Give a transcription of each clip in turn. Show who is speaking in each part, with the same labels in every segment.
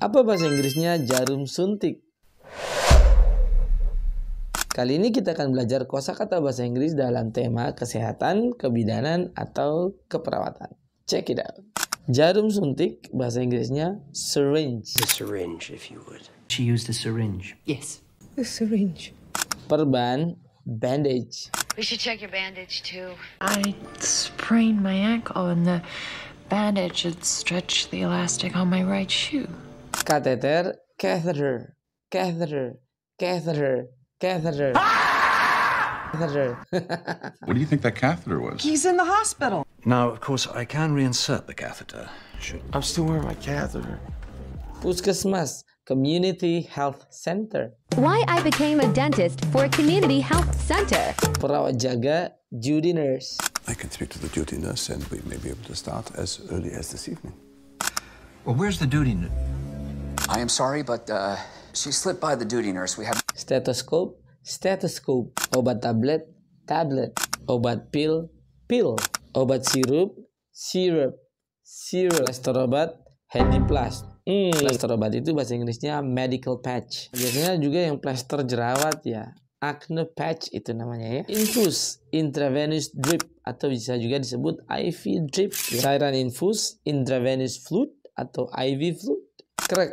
Speaker 1: Apa bahasa Inggrisnya jarum suntik? Kali ini kita akan belajar kosakata bahasa Inggris dalam tema kesehatan, kebidanan, atau keperawatan. Check it out. Jarum suntik bahasa Inggrisnya syringe.
Speaker 2: The syringe, if you would.
Speaker 3: She used a syringe.
Speaker 2: Yes.
Speaker 4: The syringe.
Speaker 1: Perban, bandage.
Speaker 5: We should check your bandage too.
Speaker 4: I sprained my ankle and the bandage had stretched the elastic on my right shoe.
Speaker 1: Kateter, catheter, catheter, catheter, catheter. Catheter.
Speaker 6: What do you think that catheter was?
Speaker 7: He's in the hospital.
Speaker 3: Now, of course, I can reinsert the catheter.
Speaker 8: I'm still wearing my catheter.
Speaker 1: Puskesmas, community health center.
Speaker 9: Why I became a dentist for a community health center.
Speaker 1: Perawat jaga, duty nurse.
Speaker 8: I can speak to the duty nurse and we may be able to start as early as this evening.
Speaker 3: Well, where's the duty nurse?
Speaker 2: I am sorry, but she slipped by the duty nurse. We have...
Speaker 1: Stethoscope, stethoscope. Obat tablet, tablet. Obat pil, pil. Obat sirup, sirup, sirup. Plester obat, handy plast. Plester obat itu bahasa Inggrisnya medical patch. Biasanya juga yang plester jerawat ya. Acne patch itu namanya ya. Infus, intravenous drip atau bisa juga disebut IV drip. Cairan infus, intravenous fluid atau IV fluid. Krek,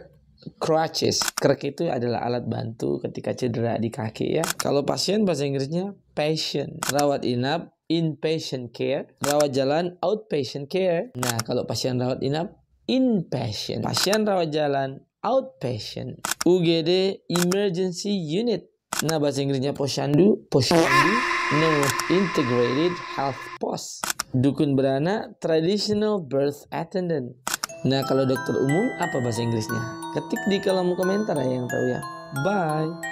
Speaker 1: crutches. Krek itu adalah alat bantu ketika cedera di kaki ya. Kalau pasien bahasa Inggrisnya patient. Rawat inap, inpatient care. Rawat jalan, outpatient care. Nah, kalau pasien rawat inap, inpatient. Pasien rawat jalan, outpatient. UGD, emergency unit. Nah, bahasa Inggrisnya posyandu, posyandu. No, integrated health post. Dukun beranak, traditional birth attendant. Nah, kalau dokter umum apa bahasa Inggrisnya? Ketik di kolom komentar ya yang tahu ya. Bye.